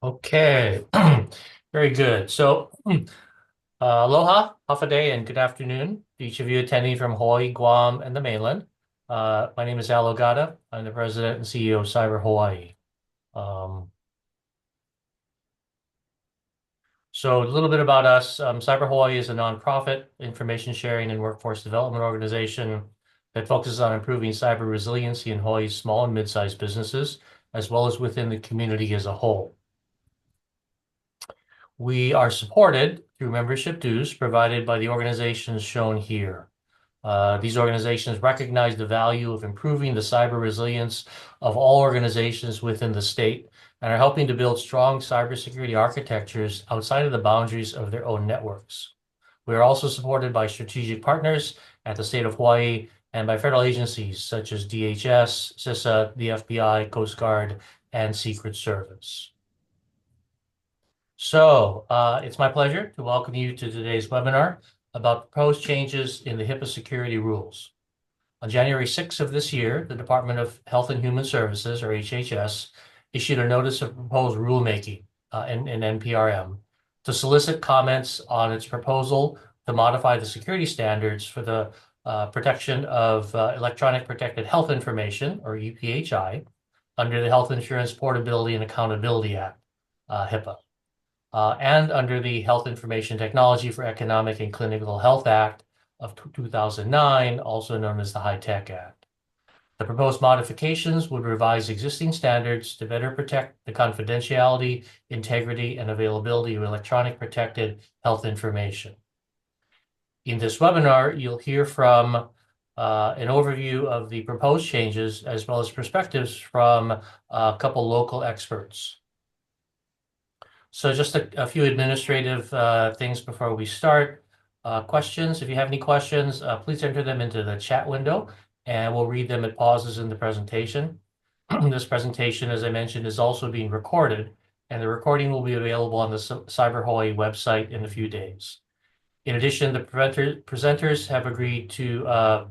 Okay, very good. Aloha, hafa day, and good afternoon to each of you attending from Hawaii, Guam, and the mainland. My name is Al Ogata. I'm the president and CEO of Cyber Hawaii. Um, so a little bit about us. Cyber Hawaii is a nonprofit information sharing and workforce development organization that focuses on improving cyber resiliency in Hawaii's small and mid-sized businesses, as well as within the community as a whole. We are supported through membership dues provided by the organizations shown here. These organizations recognize the value of improving the cyber resilience of all organizations within the state and are helping to build strong cybersecurity architectures outside of the boundaries of their own networks. We are also supported by strategic partners at the state of Hawaii and by federal agencies such as DHS, CISA, the FBI, Coast Guard, and Secret Service. It's my pleasure to welcome you to today's webinar about proposed changes in the HIPAA security rules. On January 6th of this year, the Department of Health and Human Services, or HHS, issued a notice of proposed rulemaking in NPRM to solicit comments on its proposal to modify the security standards for the protection of electronic protected health information, or EPHI, under the Health Insurance Portability and Accountability Act, HIPAA. And under the Health Information Technology for Economic and Clinical Health Act of 2009, also known as the HITECH Act. The proposed modifications would revise existing standards to better protect the confidentiality, integrity, and availability of electronic protected health information. In this webinar, you'll hear from an overview of the proposed changes as well as perspectives from a couple local experts. So just a few administrative things before we start. Questions, if you have any questions, please enter them into the chat window and we'll read them at pauses in the presentation. This presentation, as I mentioned, is also being recorded and the recording will be available on the Cyber Hawaii website in a few days. In addition, the presenters have agreed to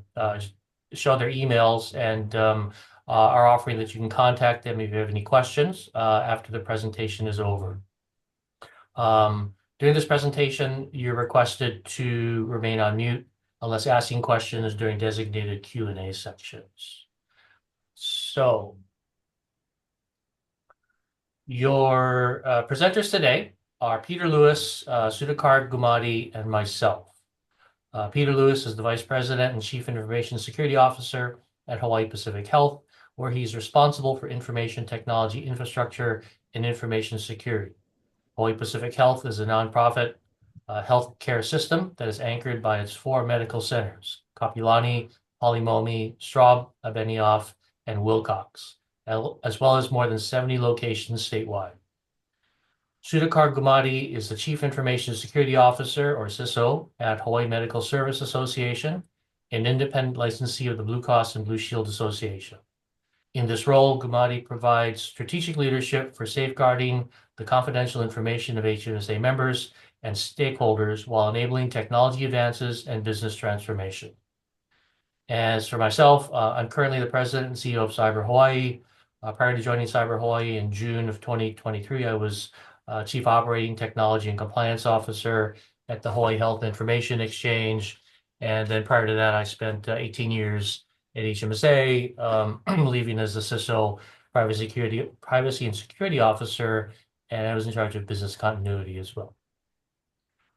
show their emails and are offering that you can contact them if you have any questions after the presentation is over. During this presentation, you're requested to remain on mute unless asking questions during designated Q&A sections. So, your presenters today are Peter Lewis, Sudhakar Gumadi, and myself. Peter Lewis is the Vice President and Chief Information Security Officer at Hawaii Pacific Health, where he's responsible for information technology infrastructure and information security. Hawaii Pacific Health is a nonprofit healthcare system that is anchored by its 4 medical centers, Kapilani, Halimomi, Straub, Benioff, and Wilcox, as well as more than 70 locations statewide. Sudhakar Gumadi is the Chief Information Security Officer, or CISO, at Hawaii Medical Service Association, an independent licensee of the Blue Cross and Blue Shield Association. In this role, Gumadi provides strategic leadership for safeguarding the confidential information of HMSA members and stakeholders while enabling technology advances and business transformation. As for myself, I'm currently the president and CEO of Cyber Hawaii. Prior to joining Cyber Hawaii in June of 2023, I was Chief Operating Technology and Compliance Officer at the Hawaii Health Information Exchange. And then prior to that, I spent 18 years at HMSA, leaving as the CISO, Privacy and Security Officer, and I was in charge of business continuity as well.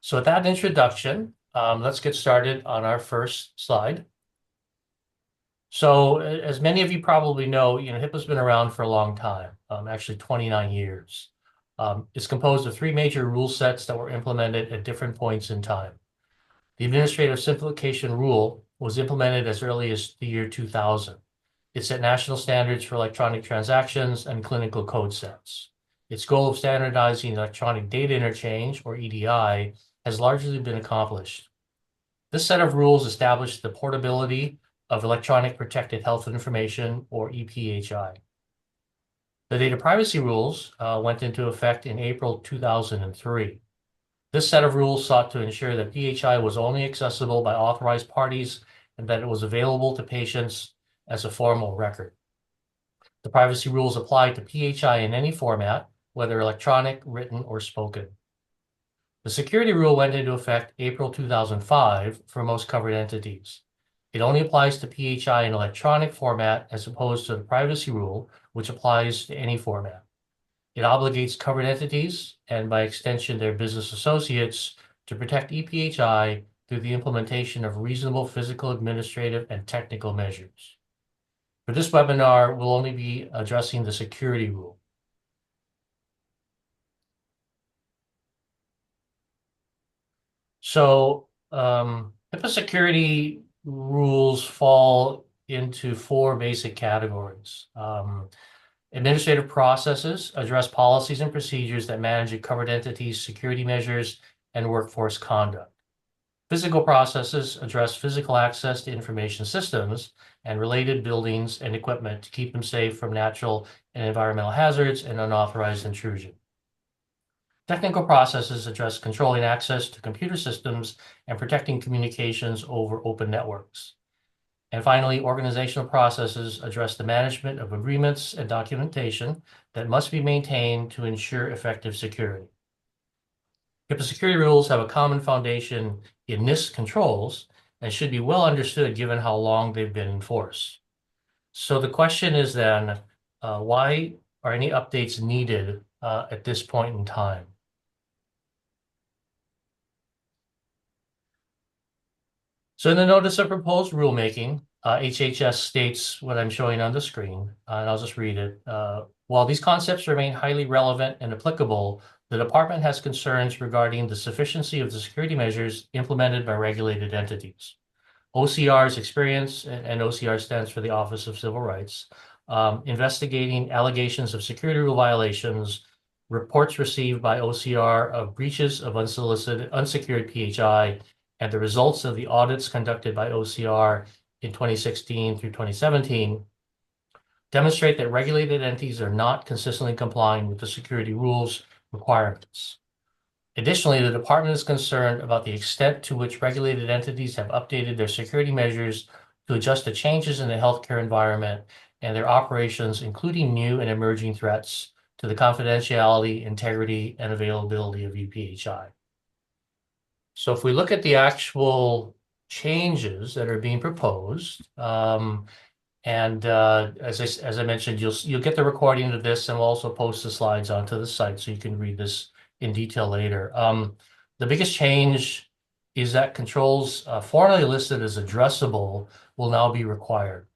So with that introduction, let's get started on our first slide. So as many of you probably know, HIPAA's been around for a long time, actually 29 years. It's composed of 3 major rule sets that were implemented at different points in time. The Administrative Simplification Rule was implemented as early as the year 2000. It set national standards for electronic transactions and clinical code sets. Its goal of standardizing electronic data interchange, or EDI, has largely been accomplished. This set of rules established the portability of electronic protected health information, or EPHI. The data privacy rules went into effect in April 2003. This set of rules sought to ensure that PHI was only accessible by authorized parties and that it was available to patients as a formal record. The privacy rules applied to PHI in any format, whether electronic, written, or spoken. The security rule went into effect April 2005 for most covered entities. It only applies to PHI in electronic format as opposed to the privacy rule, which applies to any format. It obligates covered entities, and by extension their business associates, to protect ePHI through the implementation of reasonable physical, administrative, and technical measures. For this webinar, we'll only be addressing the security rule. So HIPAA security rules fall into four basic categories. Administrative processes address policies and procedures that manage a covered entity's security measures and workforce conduct. Physical processes address physical access to information systems and related buildings and equipment to keep them safe from natural and environmental hazards and unauthorized intrusion. Technical processes address controlling access to computer systems and protecting communications over open networks. And finally, organizational processes address the management of agreements and documentation that must be maintained to ensure effective security. HIPAA security rules have a common foundation in NIST controls and should be well understood given how long they've been in force. So the question is then, why are any updates needed at this point in time? So in the notice of proposed rulemaking, HHS states what I'm showing on the screen, and I'll just read it. While these concepts remain highly relevant and applicable, the department has concerns regarding the sufficiency of the security measures implemented by regulated entities. OCR's experience, and OCR stands for the Office of Civil Rights, investigating allegations of security rule violations, reports received by OCR of breaches of unsecured PHI, and the results of the audits conducted by OCR in 2016 through 2017 demonstrate that regulated entities are not consistently complying with the security rules requirements. Additionally, the department is concerned about the extent to which regulated entities have updated their security measures to adjust to changes in the healthcare environment and their operations, including new and emerging threats to the confidentiality, integrity, and availability of ePHI. So if we look at the actual changes that are being proposed, and as I mentioned, you'll get the recording of this, and we'll also post the slides onto the site so you can read this in detail later. The biggest change is that controls formerly listed as addressable will now be required.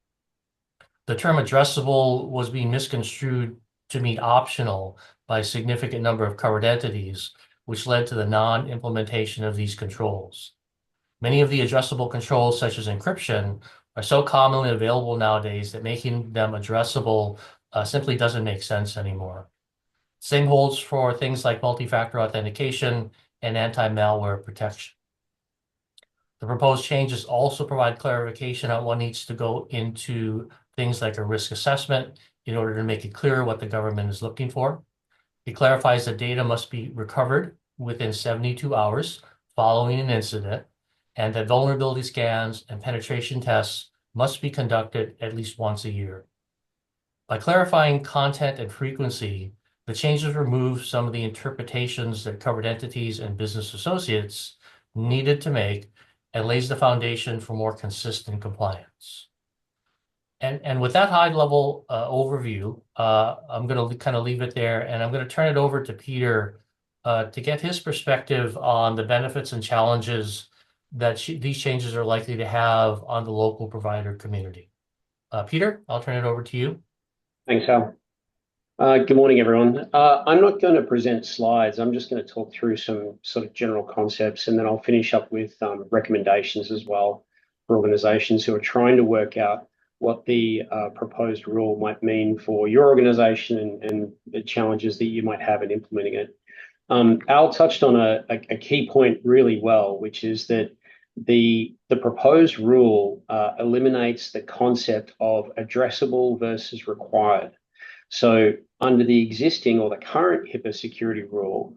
The term addressable was being misconstrued to mean optional by a significant number of covered entities, which led to the non-implementation of these controls. Many of the addressable controls, such as encryption, are so commonly available nowadays that making them addressable simply doesn't make sense anymore. Same holds for things like multi-factor authentication and anti-malware protection. The proposed changes also provide clarification on what needs to go into things like a risk assessment in order to make it clear what the government is looking for. It clarifies that data must be recovered within 72 hours following an incident, and that vulnerability scans and penetration tests must be conducted at least once a year. By clarifying content and frequency, the changes remove some of the interpretations that covered entities and business associates needed to make and lays the foundation for more consistent compliance. And with that high-level overview, I'm going to kind of leave it there, and I'm going to turn it over to Peter to get his perspective on the benefits and challenges that these changes are likely to have on the local provider community. Peter, I'll turn it over to you. Thanks, Hal. Good morning, everyone. I'm not going to present slides. I'm just going to talk through some sort of general concepts, and then I'll finish up with recommendations as well for organizations who are trying to work out what the proposed rule might mean for your organization and the challenges that you might have in implementing it. Al touched on a key point really well, which is that the proposed rule eliminates the concept of addressable versus required. So under the existing or the current HIPAA security rule,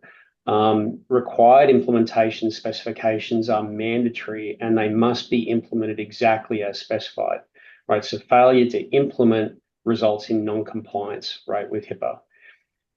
required implementation specifications are mandatory and they must be implemented exactly as specified, right? So failure to implement results in non-compliance, right, with HIPAA.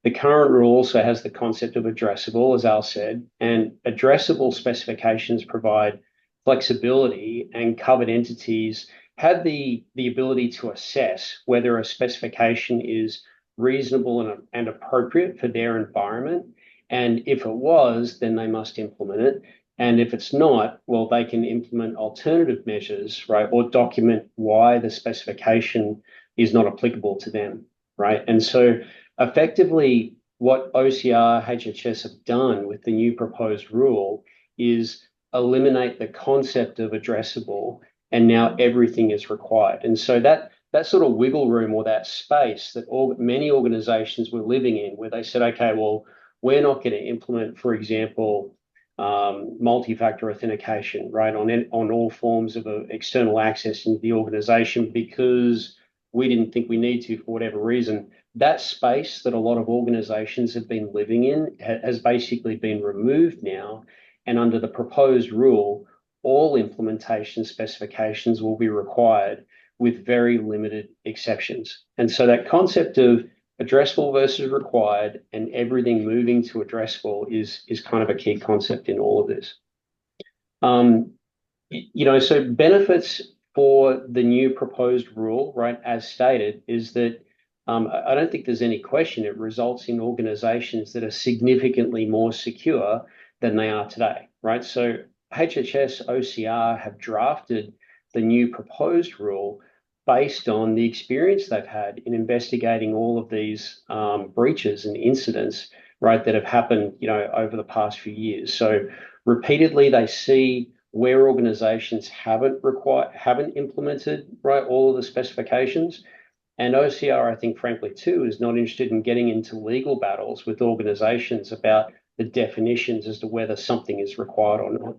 The current rule also has the concept of addressable, as Al said, and addressable specifications provide flexibility, and covered entities have the ability to assess whether a specification is reasonable and appropriate for their environment. And if it was, then they must implement it. And if it's not, well, they can implement alternative measures, right, or document why the specification is not applicable to them, right? And so effectively, what OCR HHS have done with the new proposed rule is eliminate the concept of addressable, and now everything is required. And so that sort of wiggle room, or that space that many organizations were living in, where they said, okay, well, we're not going to implement, for example, multi-factor authentication, right, on all forms of external access into the organization because we didn't think we need to for whatever reason. That space that a lot of organizations have been living in has basically been removed now. And under the proposed rule, all implementation specifications will be required with very limited exceptions. And so that concept of addressable versus required and everything moving to addressable is kind of a key concept in all of this. So benefits for the new proposed rule, right, as stated, is that I don't think there's any question it results in organizations that are significantly more secure than they are today, right? So HHS OCR have drafted the new proposed rule based on the experience they've had in investigating all of these breaches and incidents, right, that have happened, over the past few years. So repeatedly, they see where organizations haven't implemented, right, all of the specifications. And OCR, I think, frankly, too, is not interested in getting into legal battles with organizations about the definitions as to whether something is required or not.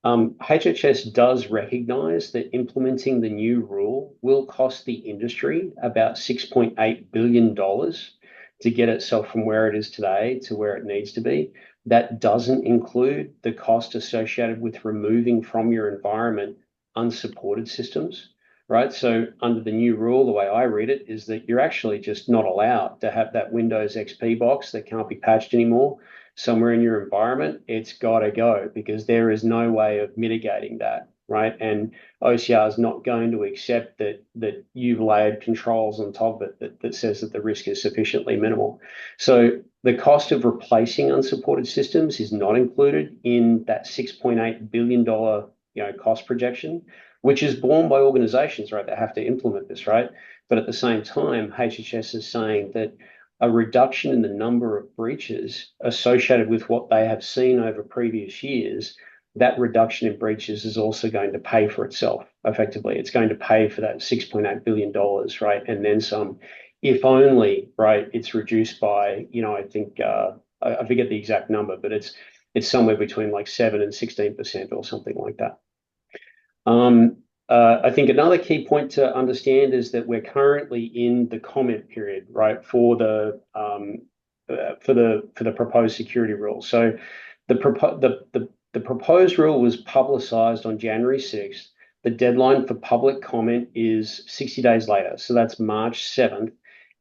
HHS does recognize that implementing the new rule will cost the industry about $6.8 billion to get itself from where it is today to where it needs to be. That doesn't include the cost associated with removing from your environment unsupported systems, right? So under the new rule, the way I read it is that you're actually just not allowed to have that Windows XP box that can't be patched anymore somewhere in your environment. It's got to go because there is no way of mitigating that, right? And OCR is not going to accept that you've layered controls on top of it that says that the risk is sufficiently minimal. So the cost of replacing unsupported systems is not included in that $6.8 billion cost projection, which is borne by organizations, right, that have to implement this, right? But at the same time, HHS is saying that a reduction in the number of breaches associated with what they have seen over previous years, that reduction in breaches is also going to pay for itself effectively. It's going to pay for that $6.8 billion, right? And then some, if only, right, it's reduced by, I think, I forget the exact number, but it's somewhere between like 7 and 16% or something like that. I think another key point to understand is that we're currently in the comment period, right, for the proposed security rule. So the proposed rule was publicized on January 6th. The deadline for public comment is 60 days later, so that's March 7th,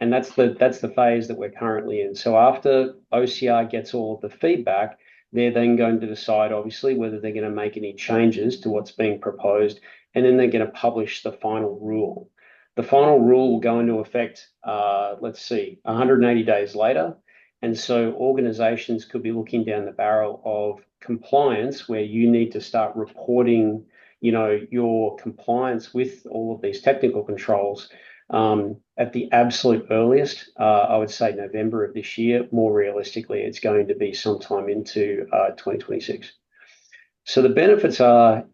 and that's the phase that we're currently in. So after OCR gets all of the feedback, they're then going to decide, obviously, whether they're going to make any changes to what's being proposed, and then they're going to publish the final rule. The final rule will go into effect, 180 days later. And so organizations could be looking down the barrel of compliance where you need to start reporting, your compliance with all of these technical controls at the absolute earliest. I would say November of this year. More realistically, it's going to be sometime into 2026. So the benefits are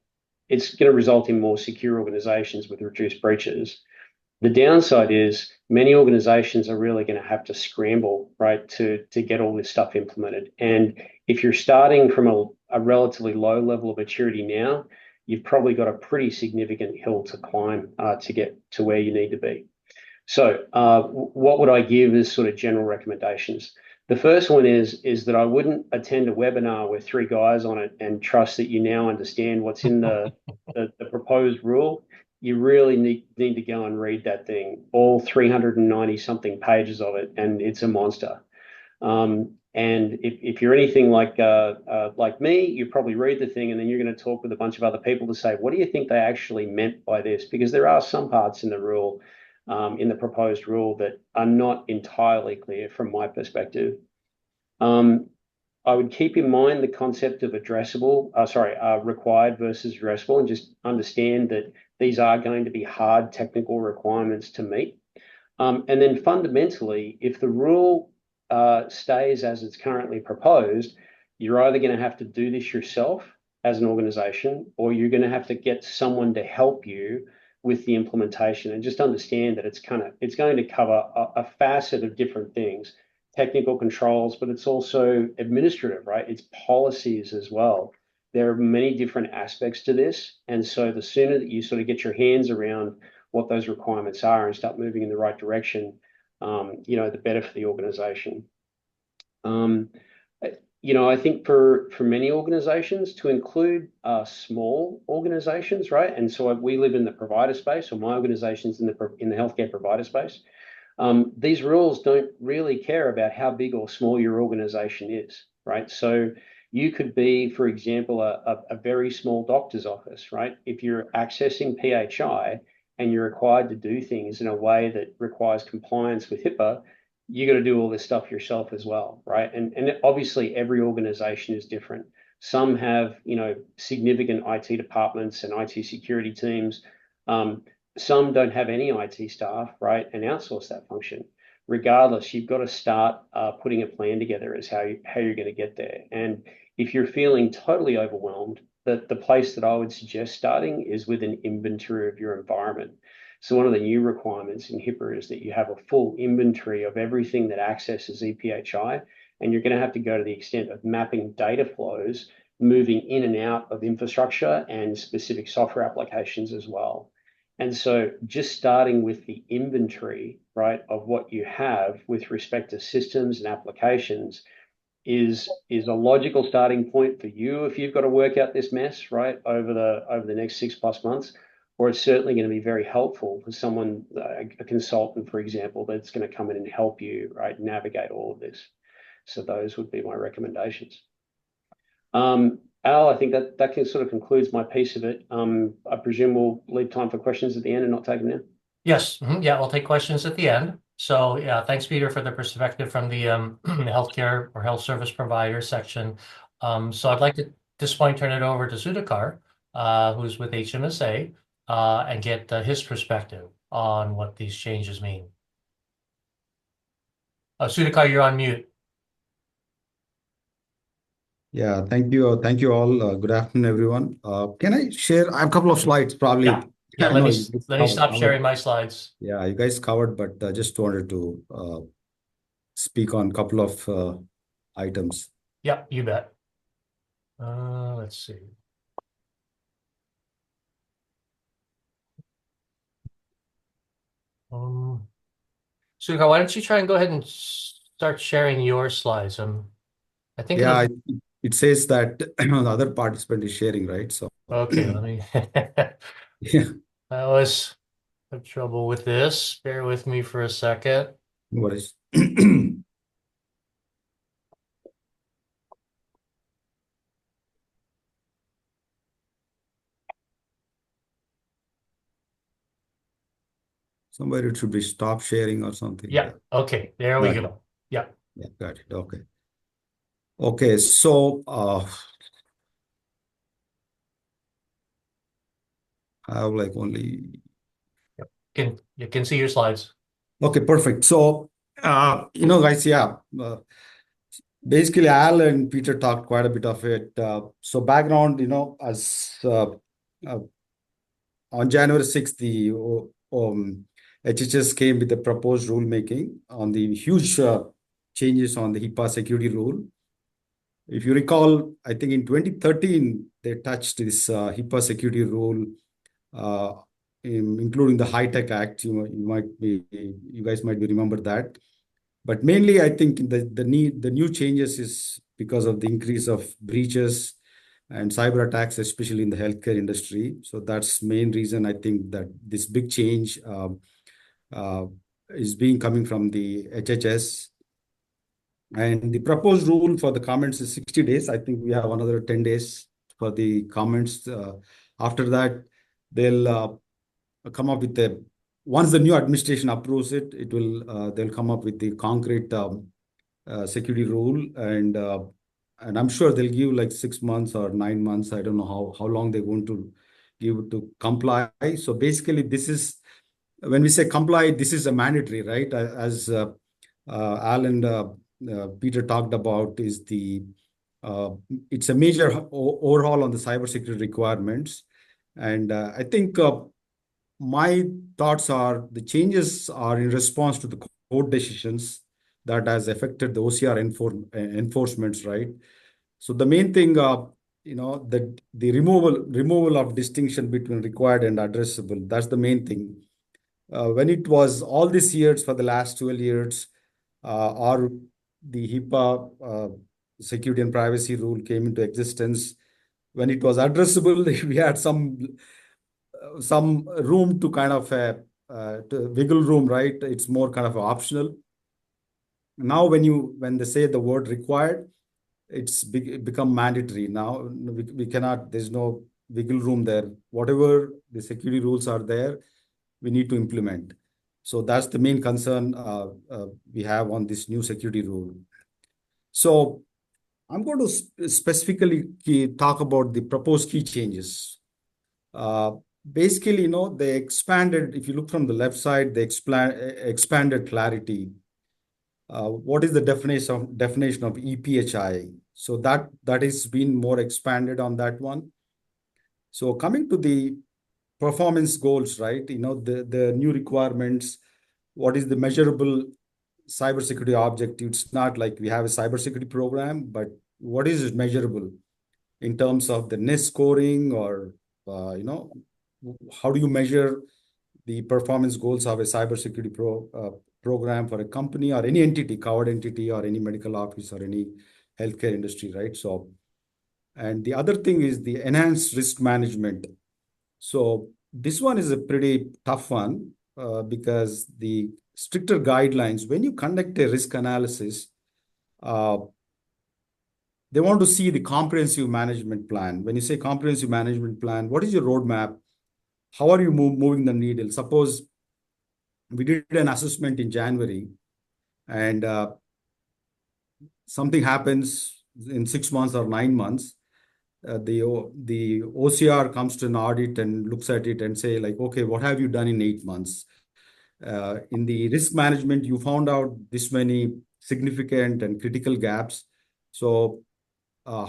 it's going to result in more secure organizations with reduced breaches. The downside is many organizations are really going to have to scramble, right, to get all this stuff implemented. And if you're starting from a relatively low level of maturity now, you've probably got a pretty significant hill to climb to get to where you need to be. So what would I give as sort of general recommendations? The first one is that I wouldn't attend a webinar with 3 guys on it and trust that you now understand what's in the proposed rule. You really need to go and read that thing, all 390 something pages of it, and it's a monster. And if you're anything like me, you probably read the thing and then you're going to talk with a bunch of other people to say, what do you think they actually meant by this? Because there are some parts in the rule, in the proposed rule, that are not entirely clear from my perspective. I would keep in mind the concept of required versus addressable, and just understand that these are going to be hard technical requirements to meet. And then fundamentally, if the rule stays as it's currently proposed, you're either going to have to do this yourself as an organization, or you're going to have to get someone to help you with the implementation. And just understand that it's going to cover a facet of different things, technical controls, but it's also administrative, right? It's policies as well. There are many different aspects to this. And so the sooner that you sort of get your hands around what those requirements are and start moving in the right direction, the better for the organization. I think for many organizations, to include small organizations, right? And so we live in the provider space, or my organization's in the healthcare provider space. These rules don't really care about how big or small your organization is, right? So you could be, for example, a very small doctor's office, right? If you're accessing PHI and you're required to do things in a way that requires compliance with HIPAA, you got to do all this stuff yourself as well, right? And obviously every organization is different. Some have, significant IT departments and IT security teams. Some don't have any IT staff, right, and outsource that function. Regardless, you've got to start putting a plan together as how you're going to get there. And if you're feeling totally overwhelmed, the place that I would suggest starting is with an inventory of your environment. So one of the new requirements in HIPAA is that you have a full inventory of everything that accesses ePHI, and you're going to have to go to the extent of mapping data flows, moving in and out of infrastructure and specific software applications as well. And so just starting with the inventory, right, of what you have with respect to systems and applications is a logical starting point for you if you've got to work out this mess, right, over the next 6+ months. Or it's certainly going to be very helpful for someone, a consultant, for example, that's going to come in and help you, right, navigate all of this. So those would be my recommendations. Al, I think that sort of concludes my piece of it. I presume we'll leave time for questions at the end and not take them now. Yes, yeah, we'll take questions at the end. So yeah, thanks, Peter, for the perspective from the healthcare or health service provider section. So I'd like to at this point turn it over to Sudhakar, who's with HMSA, and get his perspective on what these changes mean. Sudhakar, you're on mute. Yeah, thank you. Thank you all. Good afternoon, everyone. Can I share? I have a couple of slides, probably. Yeah, I let know me you guys let me stop covered. sharing my slides. Yeah, you guys covered, but just wanted to speak on a couple of items. Yep, you bet. Let's see. Sudhakar, why don't you try and go ahead and start sharing your slides? I think Yeah, it says that the other participant is sharing, right? So okay, let me. yeah, I always have trouble with this. Bear with me for a second. no worries. Somewhere it should be stop sharing or something. Yeah. Okay. There we Got it. go. Yeah. Yeah, got it. Okay. Okay. So I have like only. You can see your slides. Okay, perfect. So guys, yeah. Basically, Al and Peter talked quite a bit of it. So background, as uh, on January 6th, the HHS came with the proposed rulemaking on the huge changes on the HIPAA security rule. If you recall, I think in 2013, they touched this HIPAA security rule, uh, including the High Tech Act. You guys might be remember that. But mainly, I think the new changes is because of the increase of breaches and cyber attacks, especially in the healthcare industry. So that's main reason I think that this big change uh, is being coming from the HHS. And the proposed rule for the comments is 60 days. I think we have another 10 days for the comments. After that, they'll come up with a, once the new administration approves it, they'll come up with the concrete security rule, and I'm sure they'll give like 6 months or 9 months. I don't know how long they're going to give to comply. So basically, this is when we say comply, this is a mandatory, right? As Al and Peter talked about, is the it's a major overhaul on the cybersecurity requirements, and I think my thoughts are the changes are in response to the court decisions that has affected the OCR enforcements, right? So the main thing, the removal of distinction between required and addressable, that's the main thing. When it was all these years, for the last 12 years, or the HIPAA security and privacy rule came into existence, when it was addressable, we had some room to kind of to wiggle room, right? It's more kind of optional. Now, when they say the word required, it become mandatory. Now we cannot. There's no wiggle room there. Whatever the security rules are there, we need to implement. So that's the main concern we have on this new security rule. So I'm going to specifically talk about the proposed key changes. Uh, Basically, they expanded. If you look from the left side, they expanded clarity. What is the definition of EPHI? So that is been more expanded on that one. So coming to the performance goals, right? The new requirements. What is the measurable cybersecurity objective? It's not like we have a cybersecurity program, but what is it measurable in terms of the NIST scoring, or how do you measure the performance goals of a cybersecurity program for a company or any entity, covered entity, or any medical office or any healthcare industry, right? So, and the other thing is the enhanced risk management. So this one is a pretty tough one because the stricter guidelines, when you conduct a risk analysis, uh, they want to see the comprehensive management plan. When you say comprehensive management plan, what is your roadmap? How are you moving the needle? Suppose we did an assessment in January, and something happens in 6 months or 9 months. The OCR comes to an audit and looks at it and say like, okay, what have you done in 8 months? In the risk management, you found out this many significant and critical gaps. So uh,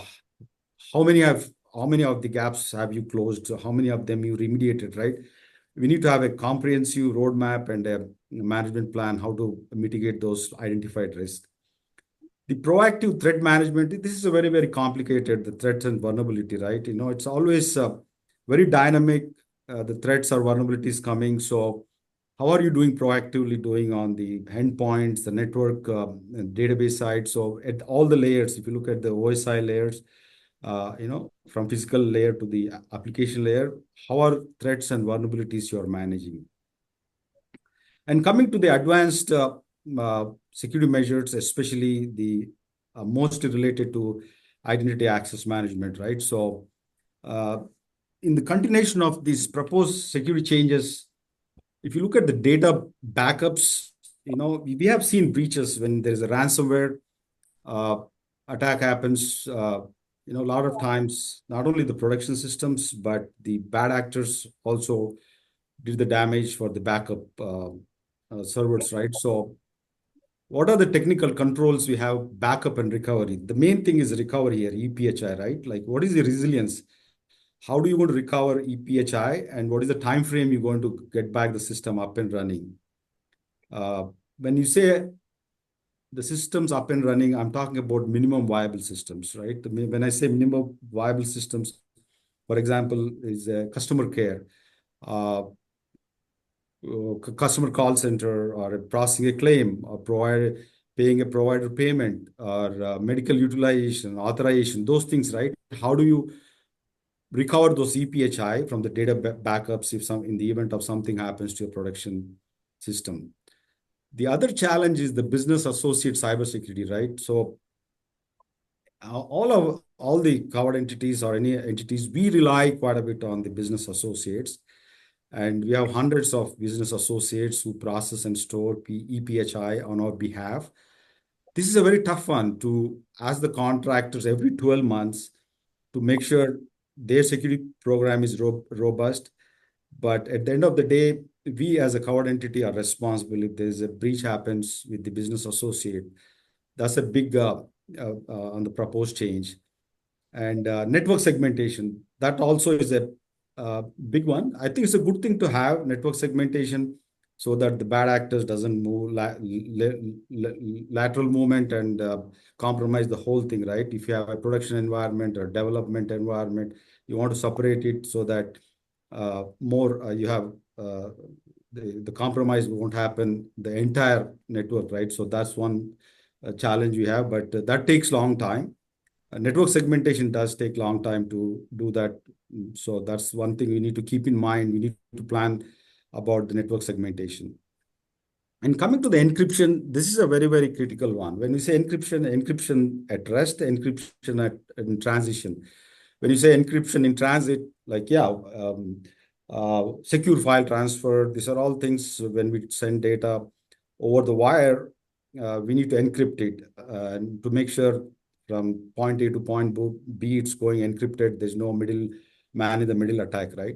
how many of the gaps have you closed? How many of them you remediated, right? We need to have a comprehensive roadmap and a management plan how to mitigate those identified risks. The proactive threat management, this is a very, very complicated, the threats and vulnerability, right? It's always very dynamic. The threats or vulnerabilities coming. So how are you doing proactively doing on the endpoints, the network, and database side? So at all the layers, if you look at the OSI layers, from physical layer to the application layer, how are threats and vulnerabilities you're managing? And coming to the advanced security measures, especially the mostly related to identity access management, right? So in the continuation of these proposed security changes, if you look at the data backups, we have seen breaches when there's a ransomware uh, attack happens. A lot of times, not only the production systems, but the bad actors also did the damage for the backup servers, right? So what are the technical controls we have backup and recovery? The main thing is recovery here, EPHI, right? Like what is the resilience? How do you want to recover EPHI, and what is the time frame you're going to get back the system up and running? When you say the systems up and running, I'm talking about minimum viable systems, right? When I say minimum viable systems, for example, is customer care, uh, customer call center, or processing a claim, or paying a provider payment, or medical utilization, authorization, those things, right? How do you recover those EPHI from the data backups if in the event of something happens to your production system? The other challenge is the business associate cybersecurity, right? So all the covered entities or any entities, we rely quite a bit on the business associates, and we have hundreds of business associates who process and store EPHI on our behalf. This is a very tough one to ask the contractors every 12 months to make sure their security program is robust. But at the end of the day, we as a covered entity are responsible if there's a breach happens with the business associate. That's a big on the proposed change. And network segmentation, that also is a big one. I think it's a good thing to have network segmentation so that the bad actors doesn't move lateral movement and compromise the whole thing, right? If you have a production environment or development environment, you want to separate it so that more you have the compromise won't happen the entire network, right? So that's one challenge we have, but that takes long time. Network segmentation does take long time to do that. So that's one thing we need to keep in mind. We need to plan about the network segmentation. And coming to the encryption, this is a very, very critical one. When we say encryption, encryption at rest, encryption in transition. When you say encryption in transit, like, secure file transfer, these are all things when we send data over the wire, we need to encrypt it to make sure from point A to point B, it's going encrypted. There's no middle man in the middle attack, right?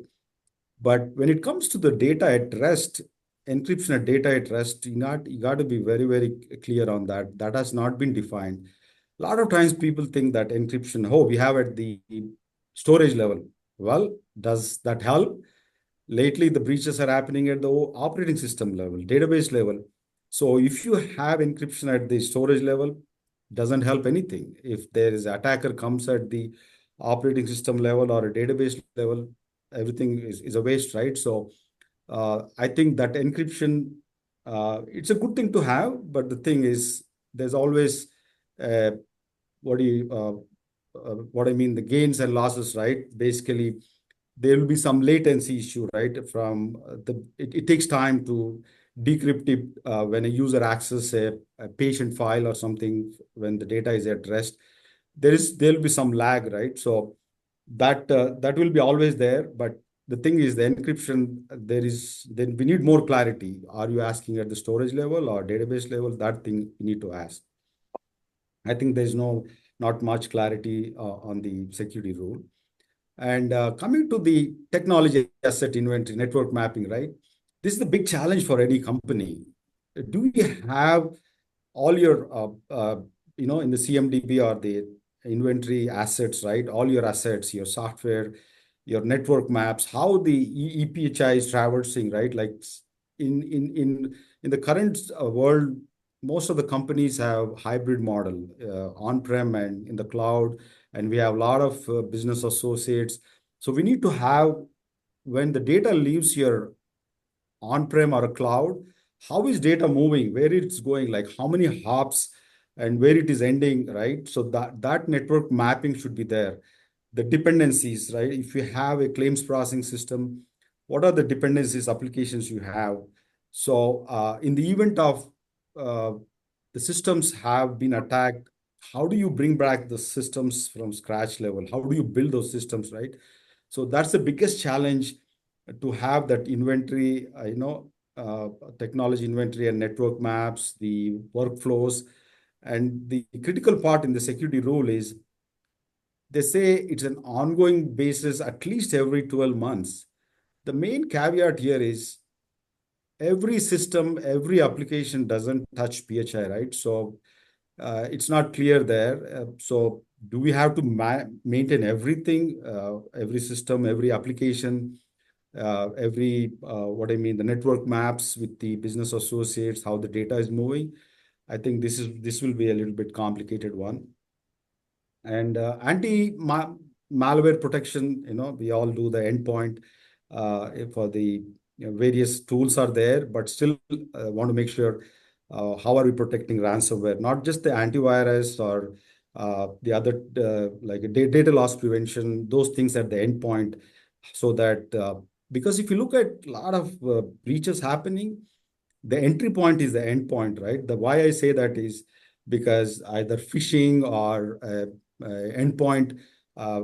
But when it comes to the data at rest, encryption of data at rest, you got to be very, very clear on that. That has not been defined. A lot of times people think that encryption, oh, we have at the storage level. Well, does that help? Lately, the breaches are happening at the operating system level, database level. So if you have encryption at the storage level, doesn't help anything. If there is an attacker comes at the operating system level or a database level, everything is a waste, right? So I think that encryption, it's a good thing to have, but the thing is, there's always uh, what I mean, the gains and losses, right? Basically, there will be some latency issue, right? From it takes time to decrypt it when a user access a patient file or something when the data is at rest. There'll be some lag, right? So that will be always there, but the thing is the encryption, then we need more clarity. Are you asking at the storage level or database level? That thing you need to ask. I think there's not much clarity on the security rule. And coming to the technology asset inventory, network mapping, right? This is the big challenge for any company. Do you have all your, in the CMDB or the inventory assets, right? All your assets, your software, your network maps, how the EPHI is traversing, right? Like in the current world, most of the companies have hybrid model, on-prem and in the cloud, and we have a lot of business associates. So we need to have, when the data leaves your on-prem or a cloud, how is data moving, where it's going, like how many hops and where it is ending, right? So that network mapping should be there. The dependencies, right? If you have a claims processing system, what are the dependencies applications you have? So in the event of uh, the systems have been attacked, how do you bring back the systems from scratch level? How do you build those systems, right? So that's the biggest challenge, to have that inventory, technology inventory and network maps, the workflows. And the critical part in the security rule is they say it's an ongoing basis at least every 12 months. The main caveat here is every system, every application doesn't touch PHI, right? So it's not clear there. So do we have to maintain everything, every system, every application, the network maps with the business associates, how the data is moving? I think this will be a little bit complicated one. And anti-malware protection, we all do the endpoint for the various tools are there, but still want to make sure how are we protecting ransomware, not just the antivirus or the other like data loss prevention, those things at the endpoint, so that because if you look at a lot of breaches happening, the entry point is the end point, right? The why I say that is because either phishing or endpoint uh,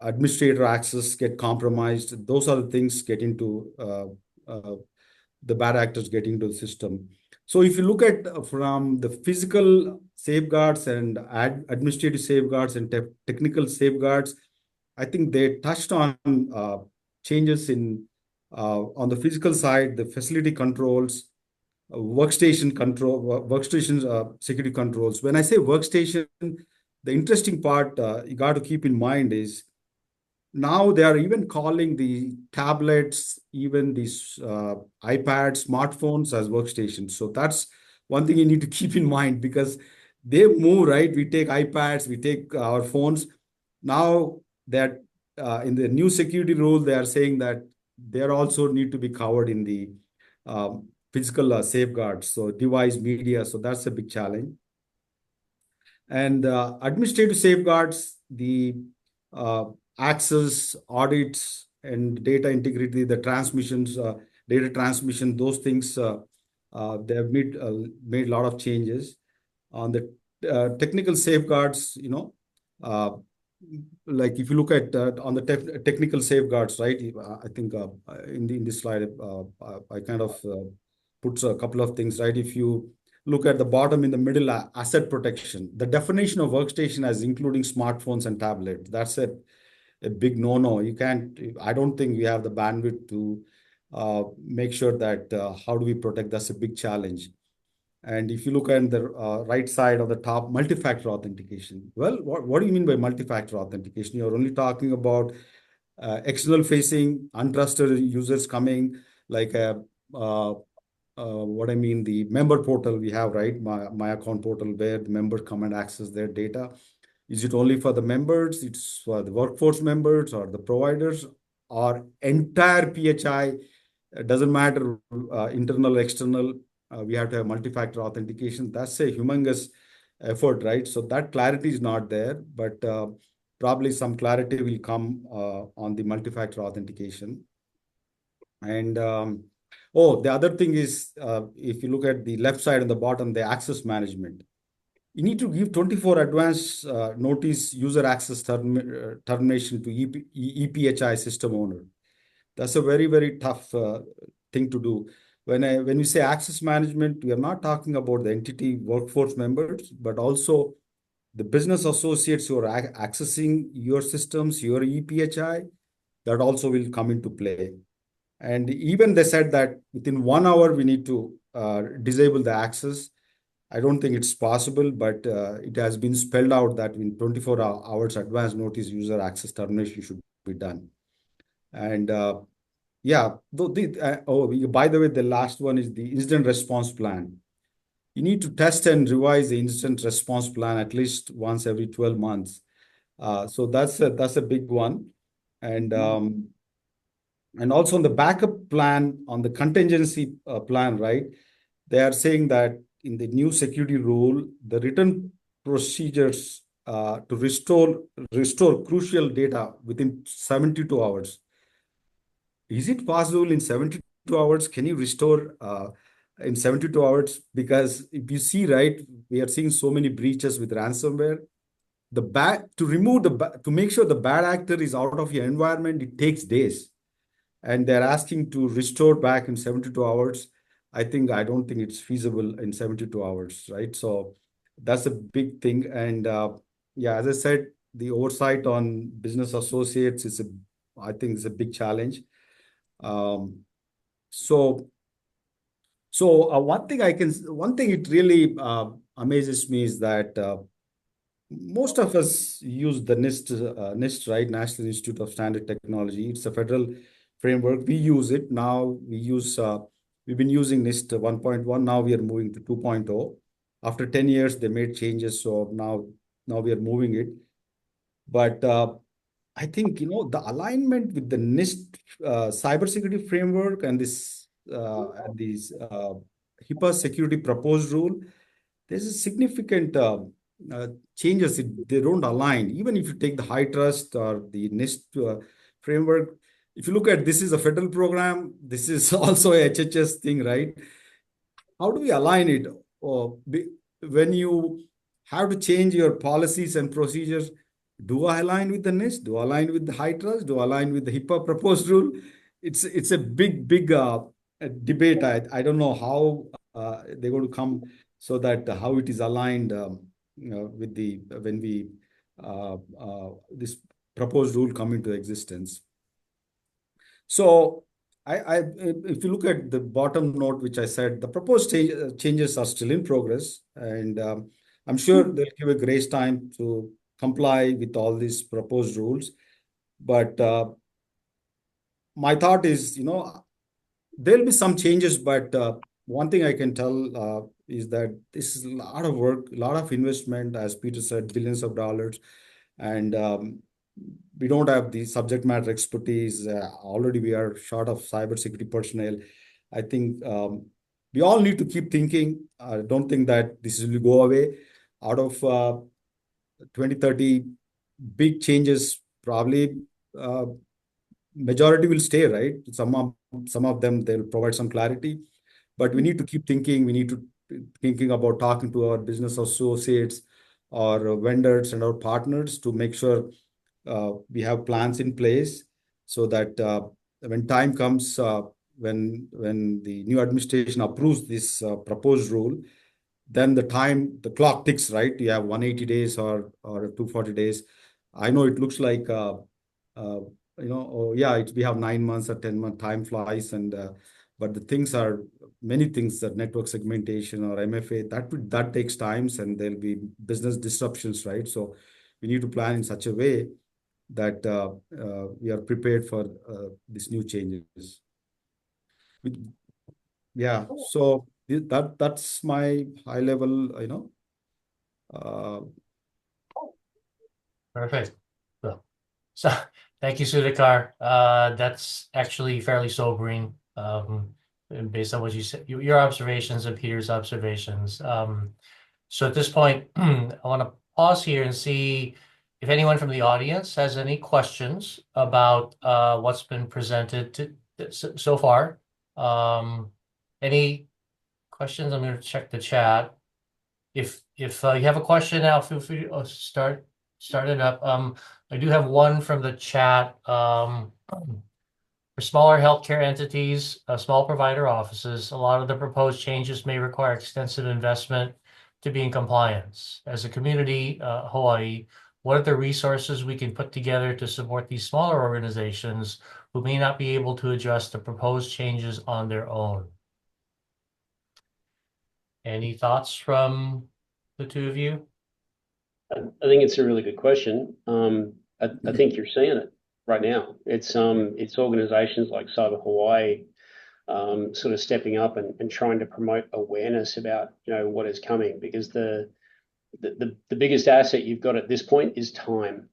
administrator access get compromised. Those are the things get into the bad actors getting into the system. So if you look at from the physical safeguards and administrative safeguards and technical safeguards, I think they touched on changes in on the physical side, the facility controls, workstation security controls. When I say workstation, the interesting part you got to keep in mind is now they are even calling the tablets, even these iPads, smartphones as workstations. So that's one thing you need to keep in mind because they move, right? We take iPads, we take our phones. Now that in the new security rule, they are saying that they also need to be covered in the physical safeguards. So device media. So that's a big challenge. And administrative safeguards, the uh, access, audits, and data integrity, the transmissions, data transmission, those things, they have made a lot of changes. On the technical safeguards, uh, like if you look at on the technical safeguards, right? I think in this slide, I kind of puts a couple of things, right? If you look at the bottom in the middle, asset protection, the definition of workstation as including smartphones and tablets, that's a big no-no. You can't, I don't think we have the bandwidth to make sure that how do we protect, that's a big challenge. And if you look at the right side of the top, multi-factor authentication. Well, what do you mean by multi-factor authentication? You're only talking about external facing, untrusted users coming, like what I mean, the member portal we have, right? My account portal where the members come and access their data. Is it only for the members? It's for the workforce members or the providers or entire PHI? It doesn't matter, internal, external. We have to have multi-factor authentication. That's a humongous effort, right? So that clarity is not there, but probably some clarity will come on the multi-factor authentication. And the other thing is, if you look at the left side and the bottom, the access management. You need to give 24 advance notice user access termination to EPHI system owner. That's a very, very tough thing to do. When we say access management, we are not talking about the entity workforce members, but also the business associates who are accessing your systems, your EPHI, that also will come into play. And even they said that within 1 hour, we need to disable the access. I don't think it's possible, but it has been spelled out that in 24 hours advance notice user access termination should be done. And yeah, by the way, the last one is the incident response plan. You need to test and revise the incident response plan at least once every 12 months. So that's a big one. And also on the backup plan, on the contingency plan, right? They are saying that in the new security rule, the written procedures to restore crucial data within 72 hours. Is it possible in 72 hours? Can you restore in 72 hours? Because if you see, right, we are seeing so many breaches with ransomware. To make sure the bad actor is out of your environment, it takes days. And they're asking to restore back in 72 hours. I don't think it's feasible in 72 hours, right? So that's a big thing. And yeah, as I said, the oversight on business associates I think is a big challenge. Um, so one thing it really amazes me is that most of us use the NIST, right? National Institute of Standard Technology. It's a federal framework. We use it now. We've been using NIST 1.1. Now we are moving to 2.0. After 10 years, they made changes. So now we are moving it. But I think, the alignment with the NIST cybersecurity framework and these HIPAA security proposed rule, there's a significant changes. They don't align. Even if you take the high trust or the NIST framework, if you look at this is a federal program, this is also a HHS thing, right? how do we align it? When you have to change your policies and procedures, do I align with the NIST? Do I align with the high trust? Do I align with the HIPAA proposed rule? It's a big debate. I don't know how they're going to come so that how it is aligned with the when we this proposed rule come into existence. So if you look at the bottom note, which I said, the proposed changes are still in progress, and I'm sure they'll give a grace time to comply with all these proposed rules. But my thought is, there'll be some changes, but one thing I can tell is that this is a lot of work, a lot of investment, as Peter said, billions of dollars, and we don't have the subject matter expertise. Already, we are short of cybersecurity personnel. I think we all need to keep thinking. I don't think that this will go away. Out of 20, 30 big changes, probably majority will stay, right? Some of them, they'll provide some clarity, but we need to keep thinking. We need to thinking about talking to our business associates, our vendors, and our partners to make sure we have plans in place so that when time comes, when the new administration approves this proposed rule, then the clock ticks, right? You have 180 days or 240 days. I know it looks like uh, oh yeah, we have 9 months or 10 month time flies, and but the things are many things that network segmentation or MFA that takes times, and there'll be business disruptions, right? So we need to plan in such a way that we are prepared for these new changes. Yeah, so that's my high level, uh, Perfect. So thank you, Sudhakar. That's actually fairly sobering, and based on what you said, your observations and Peter's observations. So at this point, I want to pause here and see if anyone from the audience has any questions about what's been presented so far. Any questions? I'm going to check the chat. If you have a question now, feel free to start it up. I do have one from the chat. For smaller healthcare entities, small provider offices, a lot of the proposed changes may require extensive investment to be in compliance. As a community, Hawaii, what are the resources we can put together to support these smaller organizations who may not be able to address the proposed changes on their own? Any thoughts from the two of you? I think it's a really good question. I think you're seeing it right now. It's organizations like Cyber Hawaii sort of stepping up and trying to promote awareness about what is coming, because the biggest asset you've got at this point is time,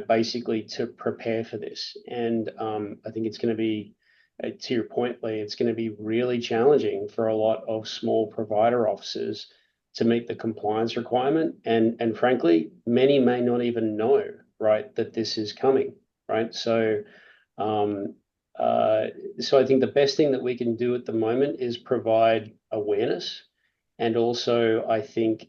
basically to prepare for this. And I think it's going to be, to your point, Lee, it's going to be really challenging for a lot of small provider offices to meet the compliance requirement. And frankly, many may not even know, right, that this is coming, right? So I think the best thing that we can do at the moment is provide awareness, and also I think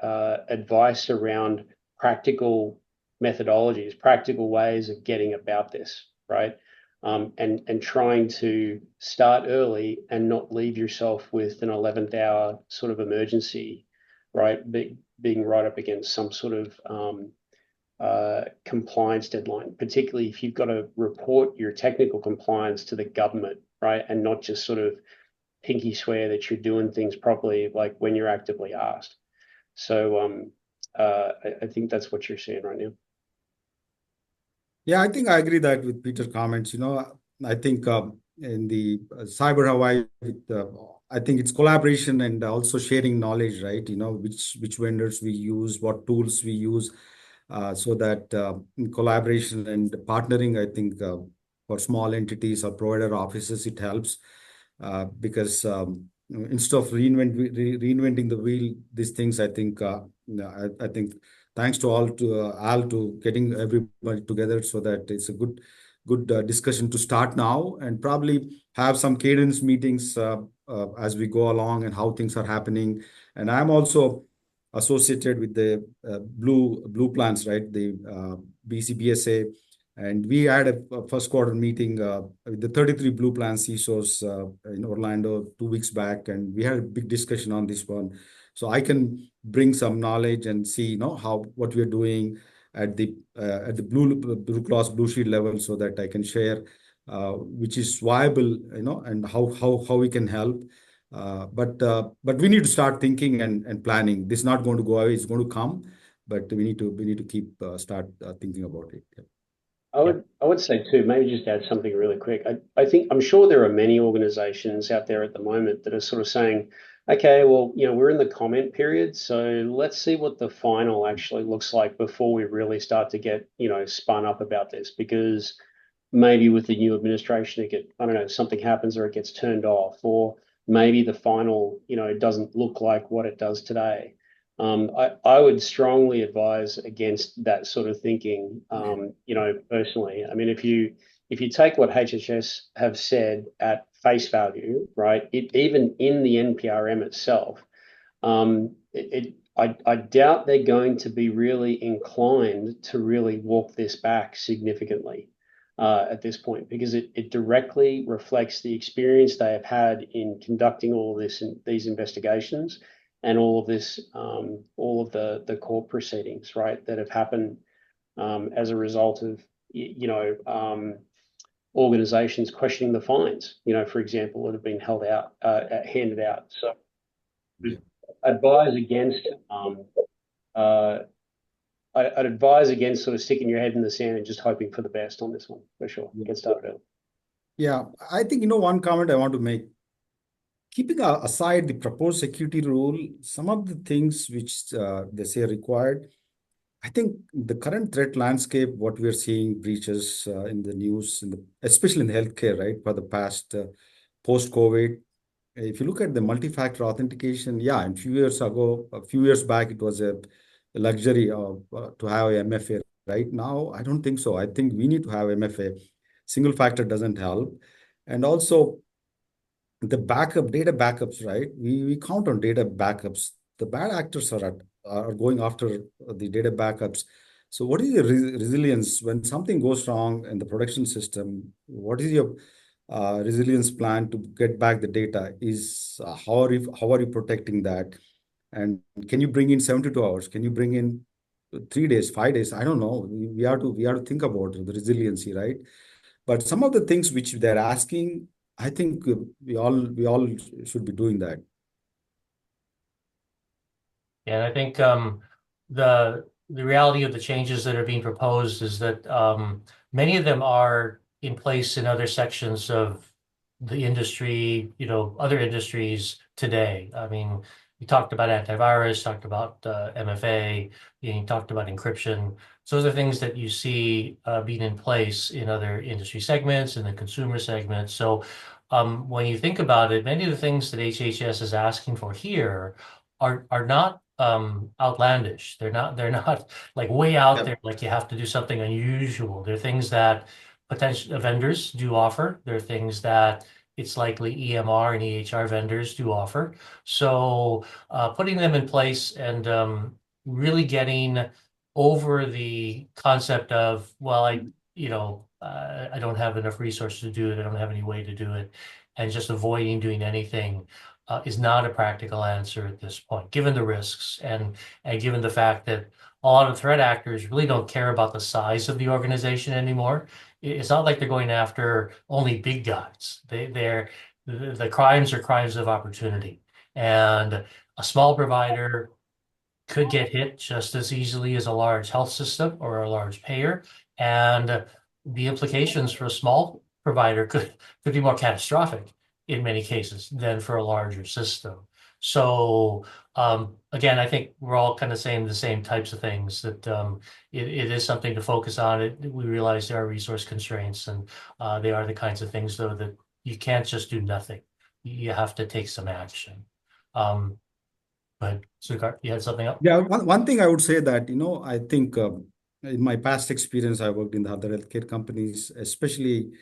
advice around practical methodologies, practical ways of getting about this, right? And trying to start early and not leave yourself with an 11th hour sort of emergency, right? Being right up against some sort of compliance deadline, particularly if you've got to report your technical compliance to the government, right? And not just sort of pinky swear that you're doing things properly, like when you're actively asked. So I think that's what you're seeing right now. Yeah, I think I agree that with Peter's comments. I think in the Cyber Hawaii, I think it's collaboration and also sharing knowledge, right? Which vendors we use, what tools we use, so that in collaboration and partnering, I think for small entities or provider offices, it helps because instead of reinventing the wheel, these things, I think, I think thanks to Al to getting everybody together so that it's a good good discussion to start now, and probably have some cadence meetings as we go along and how things are happening. And I'm also associated with the blue plans, right? The BCBSA, and we had a first quarter meeting with the 33 blue plan CISOs in Orlando 2 weeks back, and we had a big discussion on this one. So I can bring some knowledge and see, how what we're doing at the blue cross blue shield level, so that I can share which is viable, and how we can help. But we need to start thinking and planning. This is not going to go away; it's going to come. But we need to keep start thinking about it. Yeah. Yeah. I would say too, maybe just add something really quick. I think I'm sure there are many organizations out there at the moment that are sort of saying, okay, well, we're in the comment period, so let's see what the final actually looks like before we really start to get, spun up about this, because maybe with the new administration, I don't know, something happens or it gets turned off, or maybe the final, doesn't look like what it does today. I would strongly advise against that sort of thinking, personally. I mean, if you take what HHS have said at face value, right, even in the NPRM itself, I doubt they're going to be really inclined to really walk this back significantly at this point, because it directly reflects the experience they have had in conducting all of these investigations, and all of this, all of the court proceedings, right, that have happened as a result of organizations questioning the fines, for example, that have been handed out. So Yeah. advise against I'd advise against sort of sticking your head in the sand and just hoping for the best on this one, for sure. Get started early. Yeah, I think, one comment I want to make, keeping aside the proposed security rule, some of the things which they say are required, I think the current threat landscape, what we are seeing breaches in the news, especially in the healthcare, right, for the past post-COVID. If you look at the multi-factor authentication, yeah, and a few years back, it was a luxury to have a MFA. Right now, I don't think so. I think we need to have MFA. Single factor doesn't help. And also the data backups, right? We count on data backups. The bad actors are going after the data backups. So what is your resilience when something goes wrong in the production system? What is your resilience plan to get back the data? How are you protecting that? And can you bring in 72 hours? Can you bring in 3 days, 5 days? I don't know. We have to think about the resiliency, right? But some of the things which they're asking, I think we all should be doing that. And I think the reality of the changes that are being proposed is that many of them are in place in other sections of the industry, other industries today. I mean, you talked about antivirus, talked about MFA, you talked about encryption. So those are things that you see being in place in other industry segments, in the consumer segment. So when you think about it, many of the things that HHS is asking for here are not outlandish. They're not like way out Yeah. there, like you have to do something unusual. They're things that potential vendors do offer. They're things that it's likely EMR and EHR vendors do offer. So putting them in place and really getting over the concept of, well, I don't have enough resources to do it. I don't have any way to do it, and just avoiding doing anything is not a practical answer at this point, given the risks and given the fact that a lot of threat actors really don't care about the size of the organization anymore. It's not like they're going after only big guys. The crimes are crimes of opportunity, and a small provider could get hit just as easily as a large health system or a large payer, and the implications for a small provider could be more catastrophic in many cases than for a larger system. So again, I think we're all kind of saying the same types of things, that it is something to focus on. We realize there are resource constraints, and they are the kinds of things, though, that you can't just do nothing. You have to take some action. But Sukar, you had something up? Yeah, one thing I would say that, I think in my past experience, I worked in the other healthcare companies, especially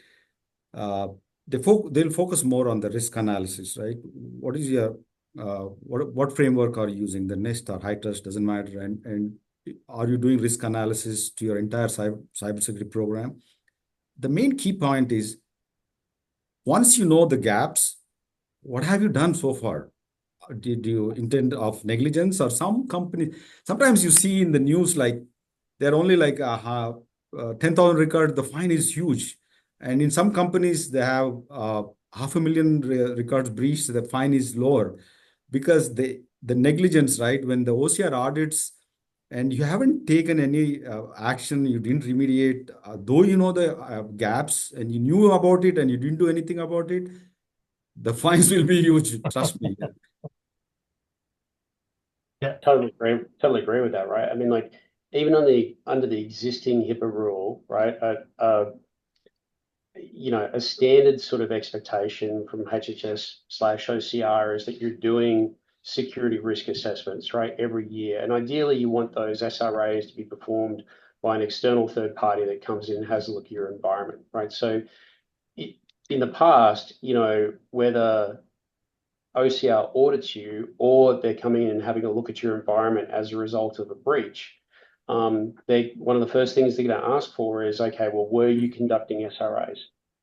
they'll focus more on the risk analysis, right? What is your what framework are you using? The NIST or high trust doesn't matter, and are you doing risk analysis to your entire cybersecurity program? The main key point is once you know the gaps, what have you done so far? Did you intend of negligence or some company? Sometimes you see in the news like they're only like 10,000 records, the fine is huge. And in some companies, they have 500,000 records breached, the fine is lower because the negligence, right? When the OCR audits and you haven't taken any action, you didn't remediate, though you know the gaps and you knew about it and you didn't do anything about it, the fines will be huge. Trust me. Yeah. Totally agree with that, right? I mean, like even under the existing HIPAA rule, right? A standard sort of expectation from HHS/OCR is that you're doing security risk assessments, right, every year. And ideally, you want those SRAs to be performed by an external third party that comes in and has a look at your environment, right? So in the past, whether OCR audits you or they're coming in and having a look at your environment as a result of a breach, one of the first things they're going to ask for is, okay, well, were you conducting SRAs?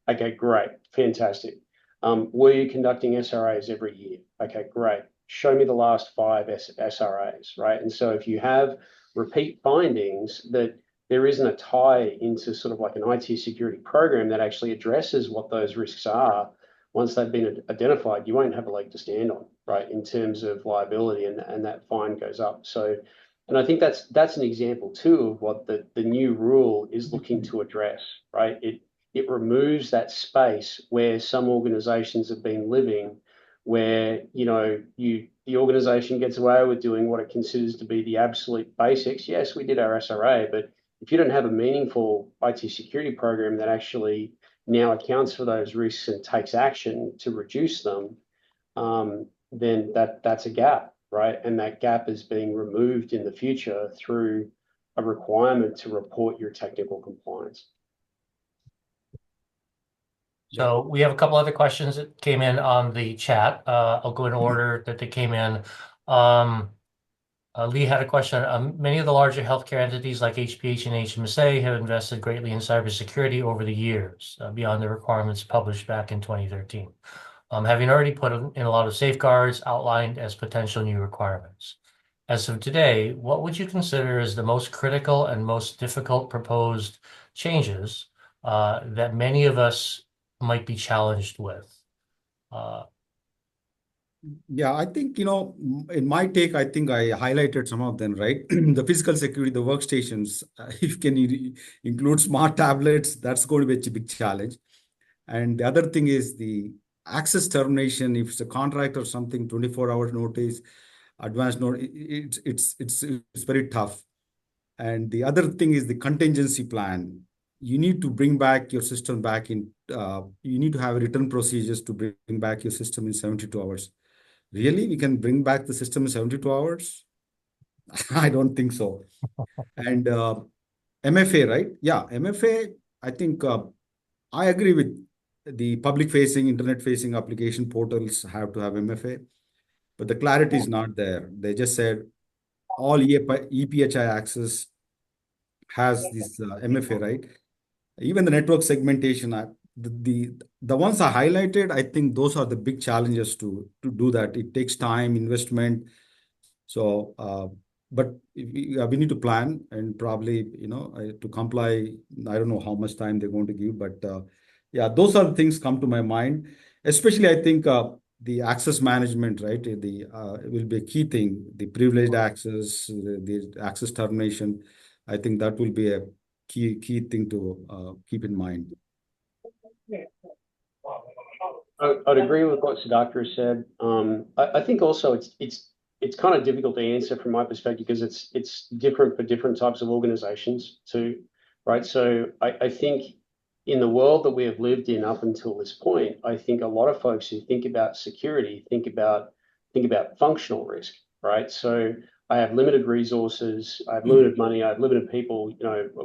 Okay, great, fantastic. Were you conducting SRAs every year? Okay, great. Show me the last 5 SRAs, right? And so if you have repeat findings that there isn't a tie into sort of like an IT security program that actually addresses what those risks are, once they've been identified, you won't have a leg to stand on, right, in terms of liability, and that fine goes up. So, and I think that's an example too of what the new rule is looking to address, right? It removes that space where some organizations have been living, where the organization gets away with doing what it considers to be the absolute basics. Yes, we did our SRA, but if you don't have a meaningful IT security program that actually now accounts for those risks and takes action to reduce them, then that's a gap, right? And that gap is being removed in the future through a requirement to report your technical compliance. So we have a couple other questions that came in on the chat. I'll go in order that they came in. Lee had a question. Many of the larger healthcare entities like HPH and HMSA have invested greatly in cybersecurity over the years, beyond the requirements published back in 2013. Having already put in a lot of safeguards outlined as potential new requirements. As of today, what would you consider as the most critical and most difficult proposed changes that many of us might be challenged with? Yeah, I think, in my take, I think I highlighted some of them, right? The physical security, the workstations, if you can include smart tablets, that's going to be a big challenge. And the other thing is the access termination. If it's a contract or something, 24-hour notice, advance notice, it's very tough. And the other thing is the contingency plan. You need to bring back your system back in, you need to have written procedures to bring back your system in 72 hours. Really? We can bring back the system in 72 hours? I don't think so. And MFA, right? Yeah, MFA, I think I agree with the public facing, internet facing application portals have to have MFA, but the clarity is not there. They just said all EPHI access has this MFA, right? Even the network segmentation, the ones I highlighted, I think those are the big challenges to do that. It takes time, investment. So, but we need to plan and probably, to comply. I don't know how much time they're going to give, but yeah, those are the things come to my mind. Especially, I think the access management, right? Will be a key thing. The privileged access, the access termination. I think that will be a key thing to keep in mind. I'd agree with what Sudhakar said. I think also it's kind of difficult to answer from my perspective because it's different for different types of organizations too, right? So I think in the world that we have lived in up until this point, I think a lot of folks who think about security think about functional risk, right? So I have limited resources, I have limited money, I have limited people.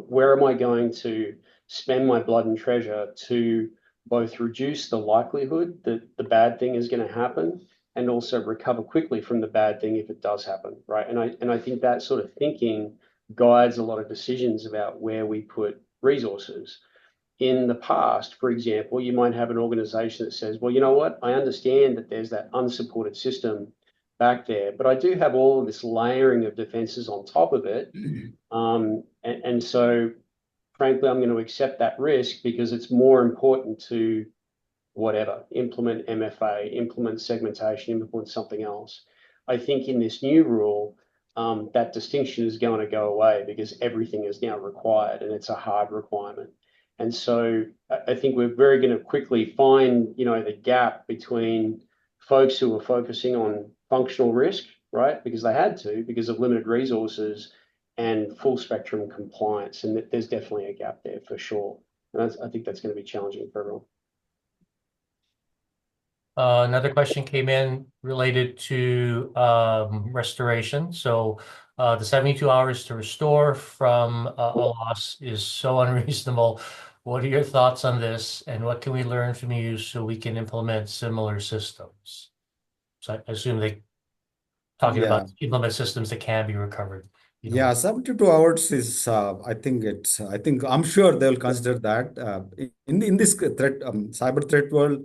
Where am I going to spend my blood and treasure to both reduce the likelihood that the bad thing is going to happen and also recover quickly from the bad thing if it does happen, right? And I think that sort of thinking guides a lot of decisions about where we put resources. In the past, for example, you might have an organization that says, well, you know what? I understand that there's that unsupported system back there, but I do have all of this layering of defenses on top of it. And so, frankly, I'm going to accept that risk because it's more important to whatever, implement MFA, implement segmentation, implement something else. I think in this new rule, that distinction is going to go away because everything is now required and it's a hard requirement. And so I think we're very going to quickly find, the gap between folks who are focusing on functional risk, right? Because they had to, because of limited resources and full spectrum compliance. And there's definitely a gap there for sure. And I think that's going to be challenging for everyone. Another question came in related to restoration. So the 72 hours to restore from a loss is so unreasonable. What are your thoughts on this, and what can we learn from you so we can implement similar systems? So I assume they talking Yeah. about implement systems that can be recovered. Yeah, 72 hours is, I think, I'm sure they'll consider that. In this threat, cyber threat world,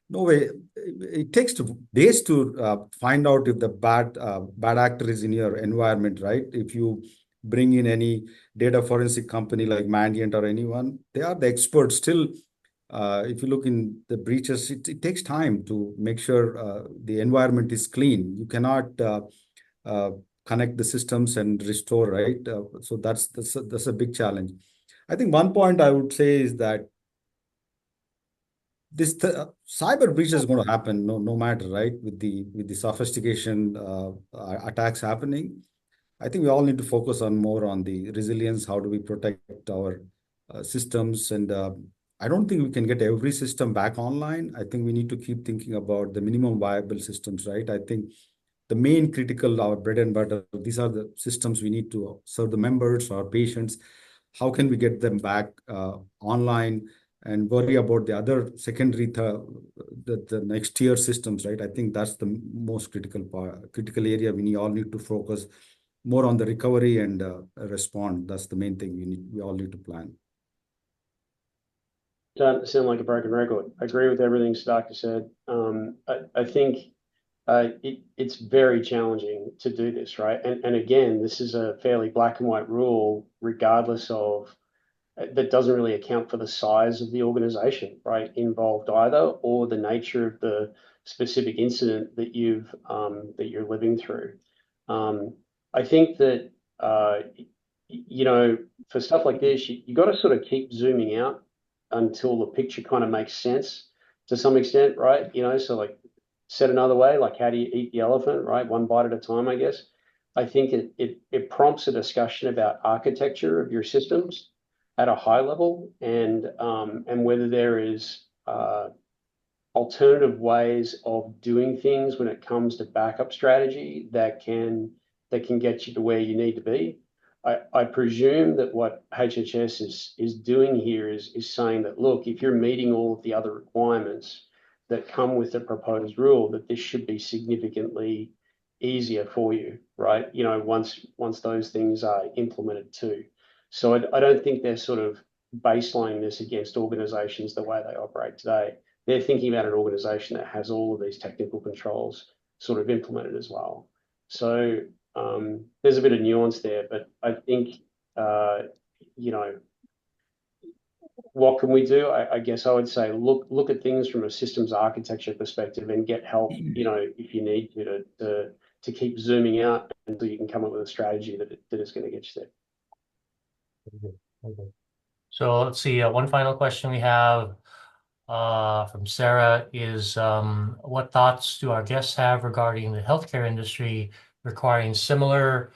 no way, it takes days to find out if the bad actor is in your environment, right? If you bring in any data forensic company like Mandiant or anyone, they are the experts. Still, if you look in the breaches, it takes time to make sure the environment is clean. You cannot uh, connect the systems and restore, right? So that's a big challenge. I think one point I would say is that this cyber breach is going to happen no matter, right? With the sophistication attacks happening, I think we all need to focus on more on the resilience. How do we protect our systems? And I don't think we can get every system back online. I think we need to keep thinking about the minimum viable systems, right? I think the main critical, our bread and butter, these are the systems we need to serve the members, our patients. How can we get them back online and worry about the other secondary, the next tier systems, right? I think that's the most critical area we all need to focus more on the recovery and respond. That's the main thing we all need to plan. Don't sound like a broken record. I agree with everything Starker said. I think it's very challenging to do this, right? And again, this is a fairly black and white rule, regardless of that doesn't really account for the size of the organization, right, involved either, or the nature of the specific incident that you're living through. I think that for stuff like this, you got to sort of keep zooming out until the picture kind of makes sense to some extent, right? So like said another way, like how do you eat the elephant, right? One bite at a time, I guess. I think it prompts a discussion about architecture of your systems at a high level and whether there is alternative ways of doing things when it comes to backup strategy that can get you to where you need to be. I presume that what HHS is doing here is saying that, look, if you're meeting all of the other requirements that come with the proposed rule, that this should be significantly easier for you, right? Once those things are implemented too. So I don't think they're sort of baselining this against organizations the way they operate today. They're thinking about an organization that has all of these technical controls sort of implemented as well. So there's a bit of nuance there, but I think, what can we do? I guess I would say look at things from a systems architecture perspective and get help, if you need to keep zooming out until you can come up with a strategy that is going to get you there. Okay. So let's see. One final question we have from Sarah is, what thoughts do our guests have regarding the healthcare industry requiring similar